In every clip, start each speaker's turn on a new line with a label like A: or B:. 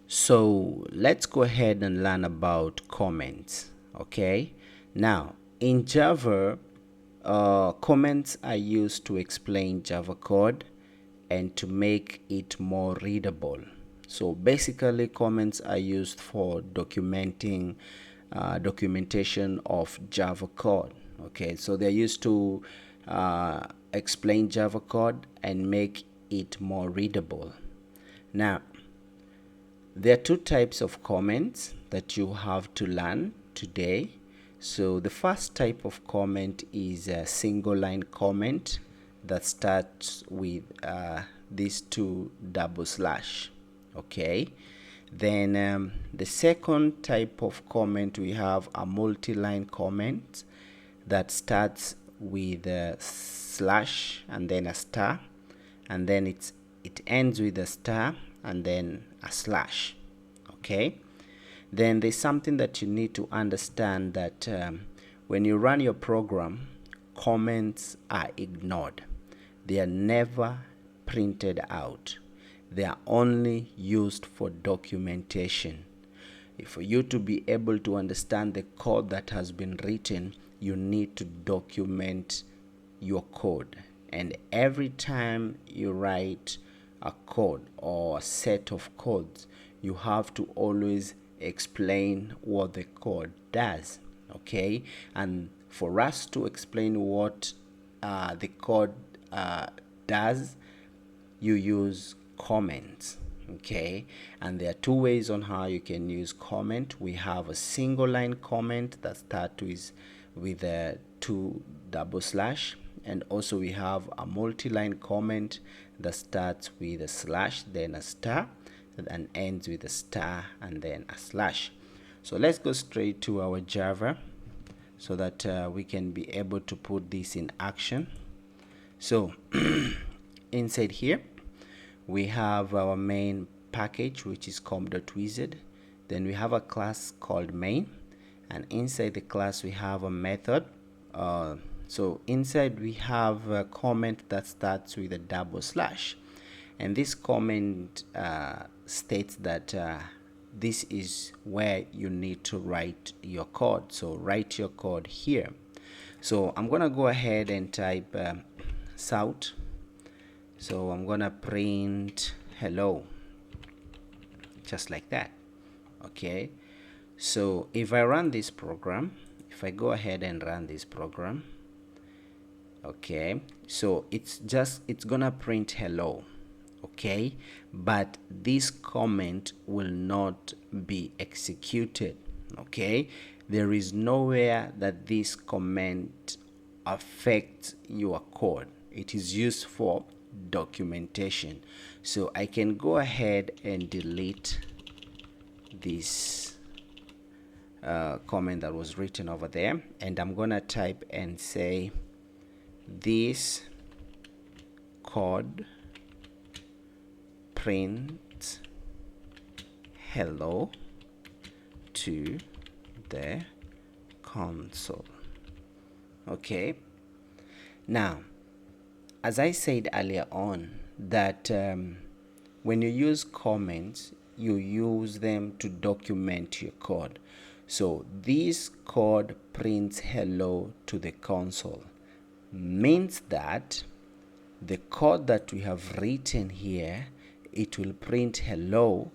A: So let's go ahead and learn about comments. Okay, now in Java, comments are used to explain Java code and to make it more readable. So basically, comments are used for documentation of Java code. Okay, so they're used to explain Java code and make it more readable. Now, there are two types of comments that you have to learn today. So the first type of comment is a single line comment that starts with these two double slash. Okay. Then the second type of comment, we have a multi-line comment that starts with a slash and then a star, and then it ends with a star and then a slash. Okay, then there's something that you need to understand, that when you run your program, comments are ignored. They are never printed out. They are only used for documentation. For you to be able to understand the code that has been written, you need to document your code. And every time you write a code or a set of codes, you have to always explain what the code does. Okay, and for us to explain what the code does, you use comments. Okay, and there are two ways on how you can use comment. We have a single line comment that starts with a two double slash, and also we have a multi-line comment that starts with a slash, then a star, and ends with a star and then a slash. So let's go straight to our Java so that we can be able to put this in action. So inside here we have our main package, which is com.wizard. Then we have a class called main, and inside the class we have a method. So inside we have a comment that starts with a double slash, and this comment states that this is where you need to write your code. So write your code here. So I'm gonna go ahead and type south. So I'm gonna print hello, just like that. Okay, so if I run this program, if I go ahead and run this program, okay, so it's gonna print hello. Okay, but this comment will not be executed. Okay, there is nowhere that this comment affects your code. It is used for documentation. So I can go ahead and delete this comment that was written over there, and I'm gonna type and say this code print hello to the console. Okay, now as I said earlier on, that when you use comments, you use them to document your code. So this code prints hello to the console, means that the code that we have written here, it will print hello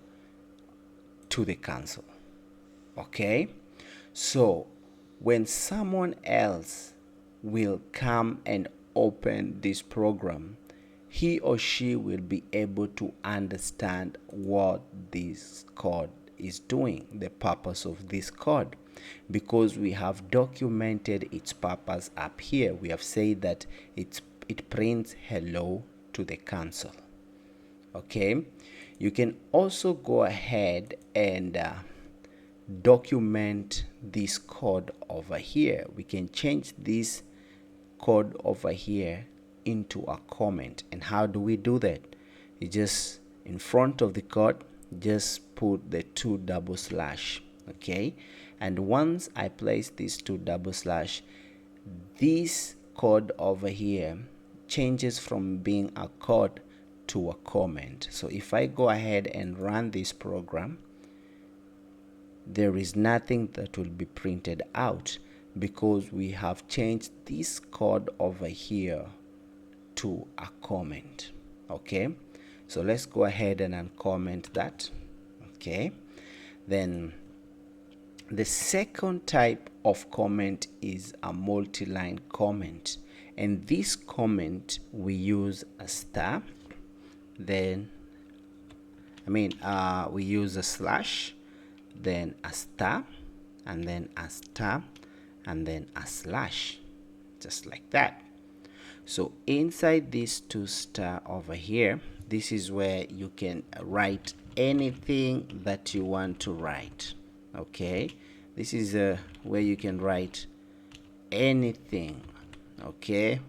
A: to the console. Okay, so when someone else will come and open this program, he or she will be able to understand what this code is doing, the purpose of this code, because we have documented its purpose up here. We have said that it prints hello to the console. Okay, you can also go ahead and document this code over here. We can change this code over here into a comment. And how do we do that? You just, in front of the code, just put the two double slash. Okay, and once I place these two double slash, this code over here changes from being a code to a comment. So if I go ahead and run this program, there is nothing that will be printed out because we have changed this code over here to a comment. Okay, so let's go ahead and uncomment that. Okay, then the second type of comment is a multi-line comment, and this comment we use a star, then we use a slash, then a star, and then a star, and then a slash, just like that. So inside these two star over here, this is where you can write anything that you want to write. Okay, this is where you can write anything. Okay,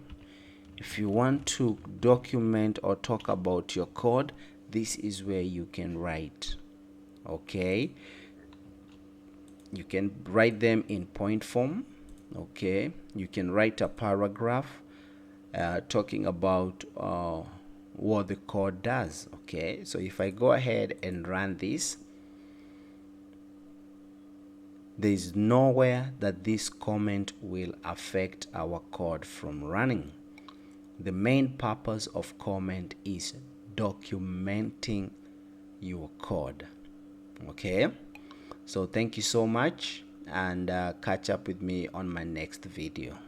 A: if you want to document or talk about your code, this is where you can write. Okay, you can write them in point form. Okay, you can write a paragraph talking about what the code does. Okay, so if I go ahead and run this, there is nowhere that this comment will affect our code from running. The main purpose of comment is documenting your code. Okay, so thank you so much, and catch up with me on my next video.